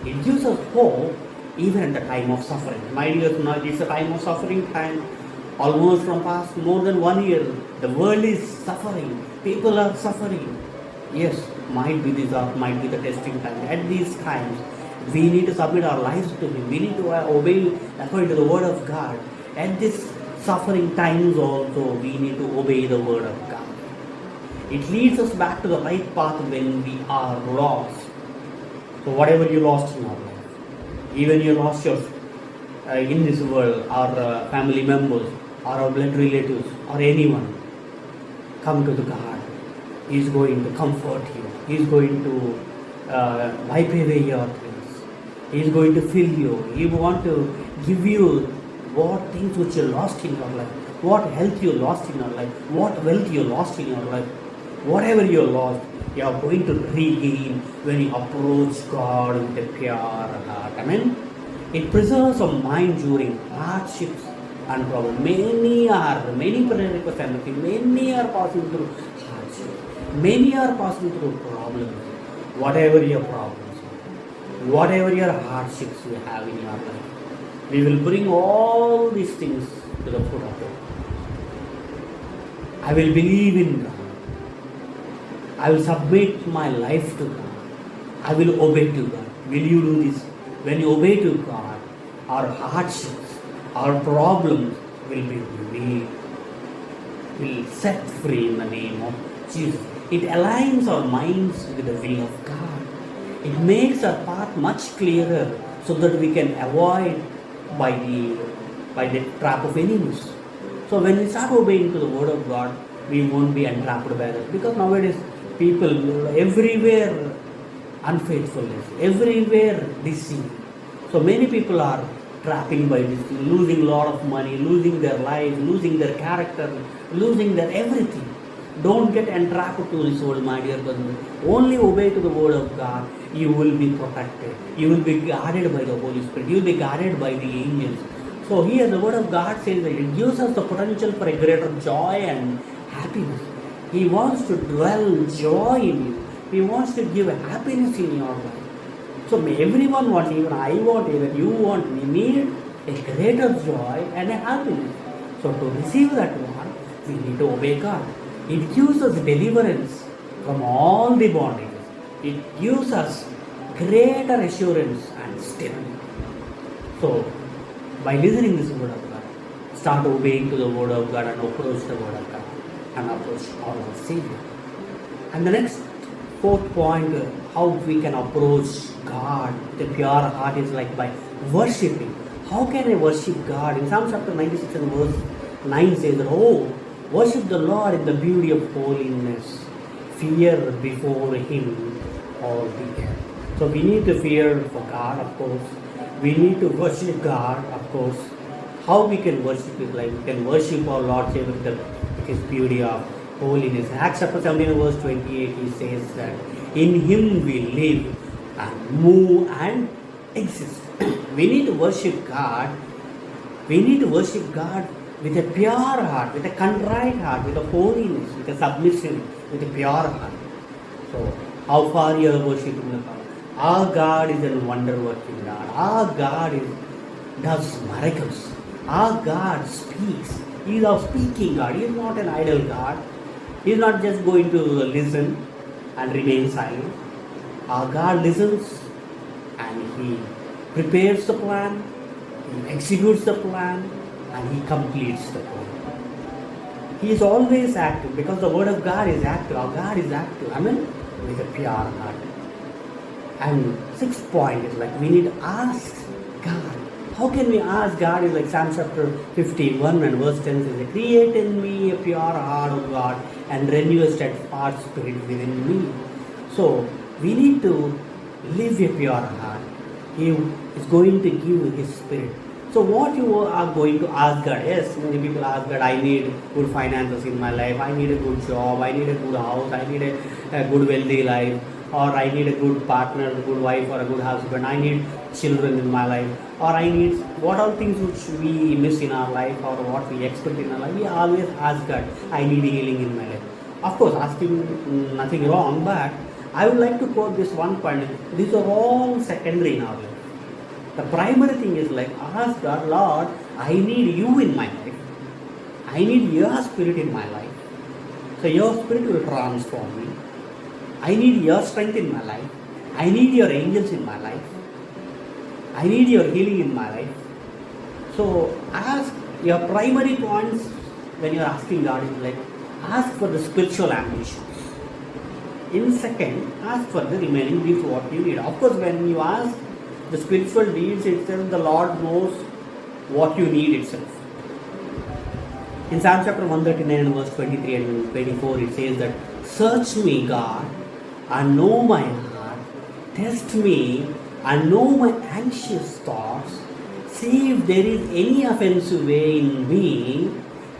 It gives us hope even at the time of suffering. My dear, now it is a time of suffering time. Almost from past more than 1 year, the world is suffering. People are suffering. Yes, might be this or might be the testing time. At these times, we need to submit our lives to Him. We need to obey according to the Word of God. At this suffering times also, we need to obey the Word of God. It leads us back to the right path when we are lost. So whatever you lost in our life, even you lost your in this world, our family members, or our blood relatives, or anyone, come to the God. He is going to comfort you. He is going to wipe away your things. He is going to fill you. He wants to give you what things which you lost in your life, what health you lost in your life, what wealth you lost in your life, whatever you lost, you are going to regain when you approach God with a pure heart. Amen. It preserves our mind during hardships and problems. Many prayer requests and many are passing through hardships. Many are passing through problems. Whatever your problems, whatever your hardships you have in your life, we will bring all these things to the foot of God. I will believe in God. I will submit my life to God. I will obey to God. Will you do this? When you obey to God, our hardships, our problems will be relieved, will set free in the name of Jesus. It aligns our minds with the will of God. It makes our path much clearer so that we can avoid by the trap of enemies. So when we start obeying to the word of God, we won't be entrapped by that. Because nowadays people everywhere unfaithfulness, everywhere deceit. So many people are trapping by this, losing a lot of money, losing their life, losing their character, losing their everything. Don't get entrapped to this world, my dear brother. Only obey to the word of God. You will be protected. You will be guarded by the Holy Spirit. You will be guarded by the angels. So here the word of God says that it gives us the potential for a greater joy and happiness. He wants to dwell joy in you. He wants to give happiness in your life. So everyone wants, even I want, even you want, we need a greater joy and a happiness. So to receive that one, we need to obey God. It gives us deliverance from all the bondages. It gives us greater assurance and stability. So by listening this word of God, start obeying to the word of God and approach the word of God and approach our Savior. And the next fourth point, how we can approach God, the pure heart, is like by worshipping. How can I worship God? In Psalm chapter 96 and verse 9 says that, oh, worship the Lord in the beauty of holiness. Fear before Him all the earth. So we need to fear for God, of course. We need to worship God, of course. How we can worship is like we can worship our Lord Savior with His beauty of holiness. Acts chapter 17 verse 28, He says that in Him we live and move and exist. We need to worship God. We need to worship God with a pure heart, with a contrite heart, with a holiness, with a submission, with a pure heart. So, how far you are worshiping the God? Our God is a wonder-working God. Our God does miracles. Our God speaks. He is a speaking God. He is not an idle God. He is not just going to listen and remain silent. Our God listens and He prepares the plan, He executes the plan, and He completes the plan. He is always active because the word of God is active. Our God is active. Amen. With a pure heart. And sixth point is like we need to ask God. How can we ask God? Is like Psalm chapter 51 and verse 10 says, create in me a pure heart, O God, and renew a steadfast spirit within me. So we need to live a pure heart. He is going to give His spirit. So what you are going to ask God? Yes, many people ask God, I need good finances in my life, I need a good job, I need a good house, I need a good wealthy life, or I need a good partner, a good wife or a good husband, I need children in my life, or I need what all things which we miss in our life or what we expect in our life. We always ask God, I need healing in my life. Of course, asking nothing wrong, but I would like to quote this one point. These are all secondary in our life. The primary thing is like ask God, Lord, I need you in my life. I need your spirit in my life. So your spirit will transform me. I need your strength in my life. I need your angels in my life. I need your healing in my life. So ask your primary points when you are asking God is like, ask for the spiritual ambitions. In second, ask for the remaining needs what you need. Of course, when you ask the spiritual needs itself, the Lord knows what you need itself. In Psalm chapter 139 and verse 23 and 24, it says that, search me, God, and know my heart. Test me and know my anxious thoughts. See if there is any offensive way in me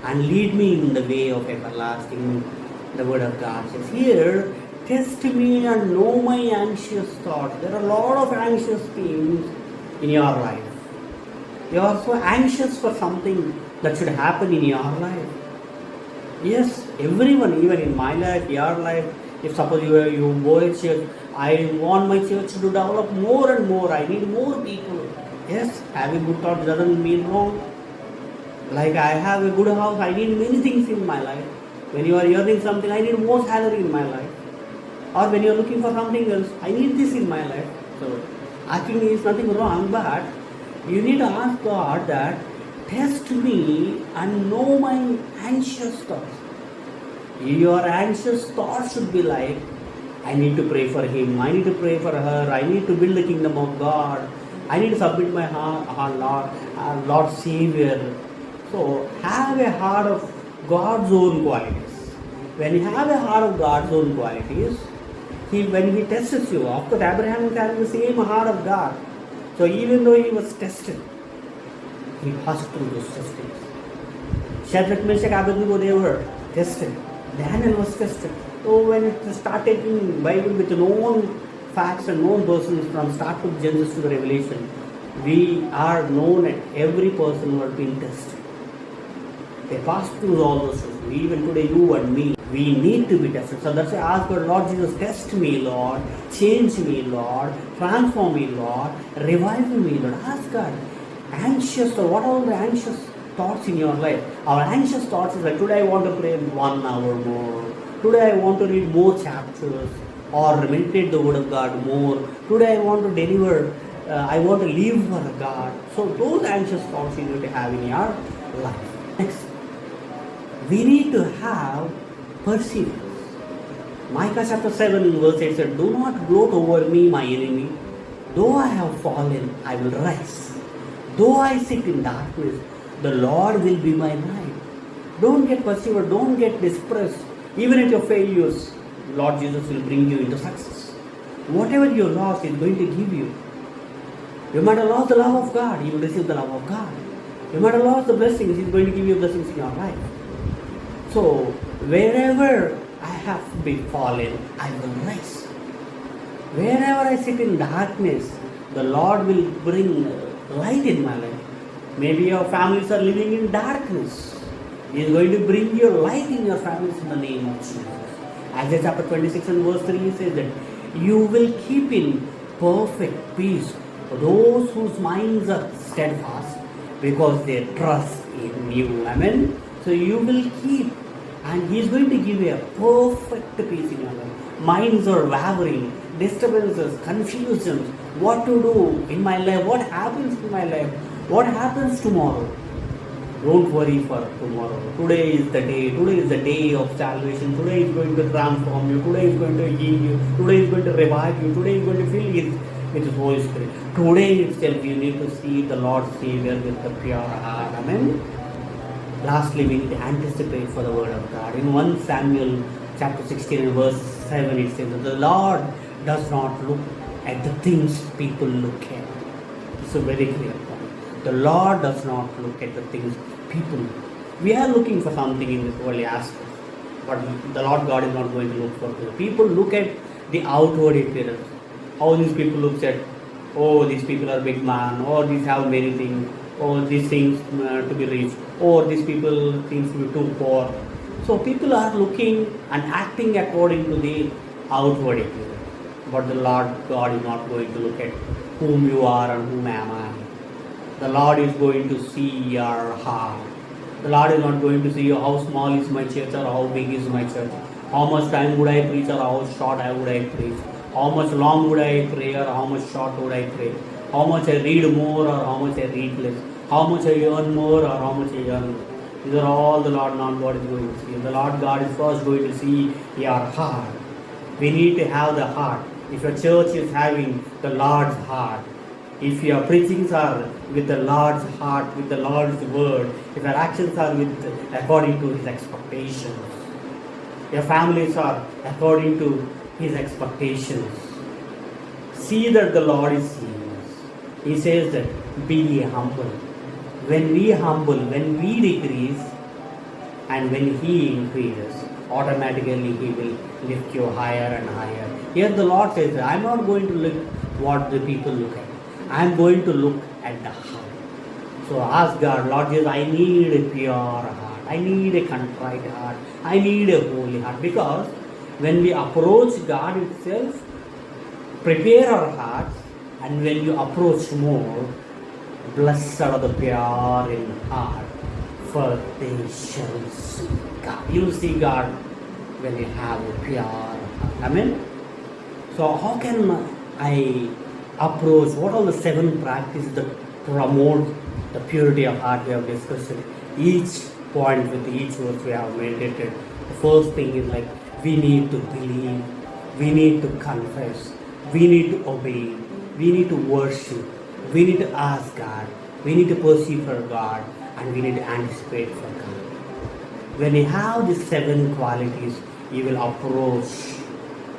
and lead me in the way of everlasting. The word of God says here, test me and know my anxious thoughts. There are a lot of anxious things in your life. You are so anxious for something that should happen in your life. Yes, everyone, even in my life, your life, if suppose you go to church, I want my church to develop more and more. I need more people. Yes, having good thoughts doesn't mean wrong. Like I have a good house, I need many things in my life. When you are earning something, I need more salary in my life. Or when you are looking for something else, I need this in my life. So asking is nothing wrong, but you need to ask God that, test me and know my anxious thoughts. Your anxious thoughts should be like, I need to pray for him, I need to pray for her, I need to build the kingdom of God, I need to submit my heart, Lord Savior. So have a heart of God's own qualities. When you have a heart of God's own qualities, when he tests you, of course Abraham was having the same heart of God. So even though he was tested, he passed through those testings. Shadrach, Meshach, Abednego, they were tested. Daniel was tested. So when it started in Bible with known facts and known persons from start of Genesis to the Revelation, we are known at every person who has been tested. They passed through all those things. Even today, you and me, we need to be tested. So that's why I ask God, Lord Jesus, test me, Lord. Change me, Lord. Transform me, Lord. Revive me, Lord. Ask God. Anxious, or what are the anxious thoughts in your life? Our anxious thoughts is like, today I want to pray 1 hour more. Today I want to read more chapters or meditate the word of God more. Today I want to deliver, I want to live for God. So those anxious thoughts you need to have in your life. Next, we need to have perseverance. Micah chapter 7 verse 8 said, do not gloat over me, my enemy. Though I have fallen, I will rise. Though I sit in darkness, the Lord will be my light. Don't get persevered, don't get depressed. Even at your failures, Lord Jesus will bring you into success. Whatever you lost, He is going to give you. You might have lost the love of God, you will receive the love of God. You might have lost the blessings, He is going to give you blessings in your life. So, wherever I have been fallen, I will rise. Wherever I sit in darkness, the Lord will bring light in my life. Maybe your families are living in darkness. He is going to bring your light in your families in the name of Jesus. Isaiah chapter 26 and verse 3 says that you will keep in perfect peace those whose minds are steadfast because they trust in you. Amen. So you will keep, and He is going to give you a perfect peace in your life. Minds are wavering, disturbances, confusions, what to do in my life, what happens in my life, what happens tomorrow. Don't worry for tomorrow. Today is the day. Today is the day of salvation. Today is going to transform you. Today is going to heal you. Today is going to revive you. Today is going to fill you with His Holy Spirit. Today itself you need to see the Lord Savior with a pure heart. Amen. Lastly, we need to anticipate for the word of God. In 1 Samuel chapter 16 and verse 7 it says that the Lord does not look at the things people look at. It's a very clear point. The Lord does not look at the things people look. We are looking for something in this worldly aspect, but the Lord God is not going to look for people. People look at the outward appearance. How these people look at, oh, these people are big man, or these have many things, or these things to be rich, or these people seems to be too poor. So people are looking and acting according to the outward appearance. But the Lord God is not going to look at whom you are and whom am I. The Lord is going to see your heart. The Lord is not going to see how small is my church or how big is my church. How much time would I preach or how short would I preach. How much long would I pray or how much short would I pray. How much I read more or how much I read less. How much I earn more or how much I earn less. These are all the Lord not God is going to see. The Lord God is first going to see your heart. We need to have the heart. If your church is having the Lord's heart, if your preachings are with the Lord's heart, with the Lord's word, if your actions are according to His expectations, your families are according to His expectations, see that the Lord is seeing us. He says that be humble. When we humble, when we decrease, and when He increases, automatically He will lift you higher and higher. Here the Lord says, I am not going to look what the people look at. I am going to look at the heart. So ask God, Lord Jesus, I need a pure heart. I need a contrite heart. I need a holy heart. Because when we approach God itself, prepare our hearts, and when you approach more, blessed are the pure in heart, for they shall see God. You will see God when you have a pure heart. Amen. So how can I approach? What are the 7 practices that promote the purity of heart? We have discussed it. Each point with each verse we have meditated. The first thing is like we need to believe, we need to confess, we need to obey, we need to worship, we need to ask God, we need to perceive for God, and we need to anticipate for God. When you have these 7 qualities, you will approach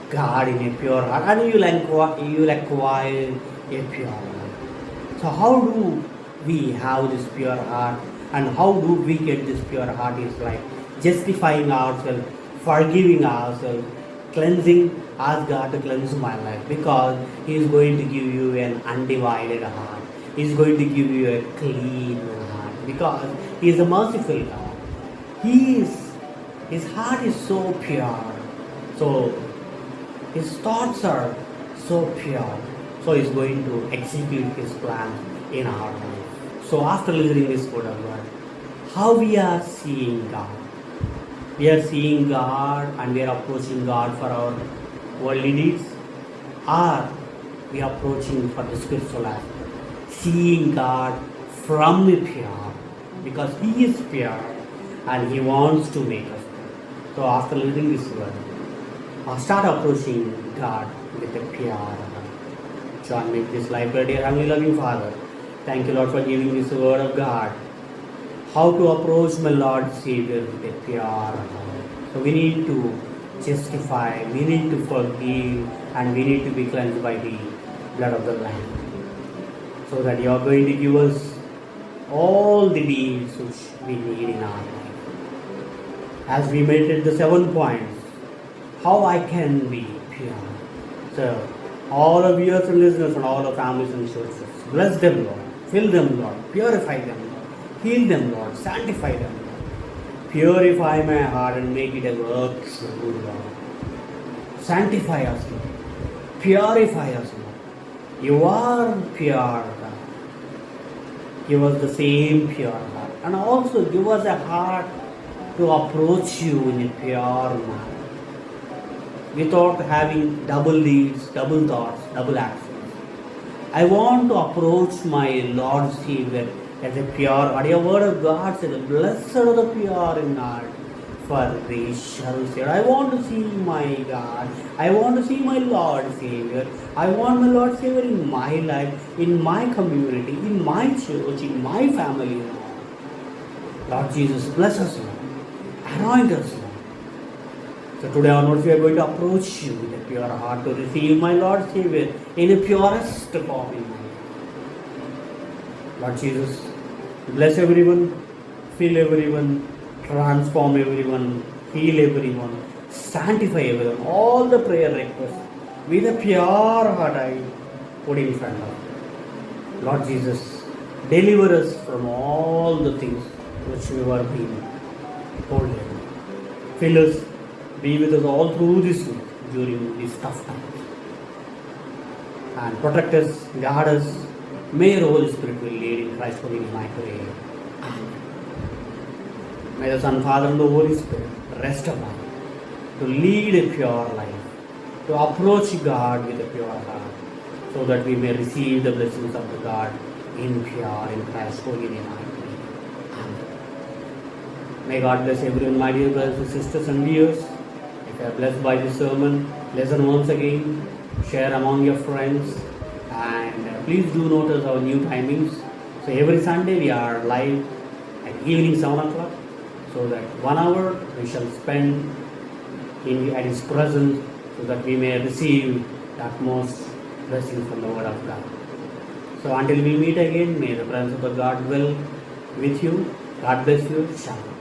God in a pure heart, and you will acquire a pure heart. So how do we have this pure heart, and how do we get this pure heart? Is like justifying ourselves, forgiving ourselves, cleansing. Ask God to cleanse my life, because He is going to give you an undivided heart. He is going to give you a clean heart, because He is a merciful God. His heart is so pure. So His thoughts are so pure. So He is going to execute His plan in our life. So after listening this word of God, how we are seeing God? We are seeing God and we are approaching God for our worldly needs, or we are approaching for the spiritual aspect, seeing God from a pure, because He is pure and He wants to make us pure. So after listening this word, start approaching God with a pure heart. Join me in this life, dear Heavenly loving Father. Thank you, Lord, for giving this word of God. How to approach my Lord Savior with a pure heart. So we need to justify, we need to forgive, and we need to be cleansed by the blood of the Lamb. So that you are going to give us all the deeds which we need in our life. As we meditate the 7 points, how I can be pure. So all of viewers and listeners and all of families and churches, bless them, Lord. Fill them, Lord. Purify them, Lord. Heal them, Lord. Sanctify them, Lord. Purify my heart and make it a work true, Lord. Sanctify us, Lord. Purify us, Lord. You are pure, God. Give us the same pure heart. And also give us a heart to approach you in a pure manner, without having double deeds, double thoughts, double actions. I want to approach my Lord Savior as a pure heart. Your word of God says, blessed are the pure in heart, for they shall see. I want to see my God. I want to see my Lord Savior. I want my Lord Savior in my life, in my community, in my church, in my family. Lord Jesus, bless us, Lord. Anoint us, Lord. So today onwards we are going to approach you with a pure heart to receive my Lord Savior in a purest form in my life. Lord Jesus, bless everyone, fill everyone, transform everyone, heal everyone, sanctify everyone. All the prayer requests with a pure heart I put in front of you. Lord Jesus, deliver us from all the things which we were being holding. Fill us, be with us all through this week during these tough times. And protect us, guard us. May your Holy Spirit will lead in Christ's holy name, I pray. Amen. May the Son, Father, and the Holy Spirit rest upon you to lead a pure life, to approach God with a pure heart, so that we may receive the blessings of the God in pure, in Christ's holy name. Amen. May God bless everyone, my dear brothers and sisters and viewers. If you are blessed by this sermon, listen once again, share among your friends, and please do notice our new timings. So every Sunday we are live at evening 7 o'clock, so that 1 hour we shall spend at His presence, so that we may receive the utmost blessing from the Word of God. So until we meet again, may the presence of the God dwell with you. God bless you. Shalom.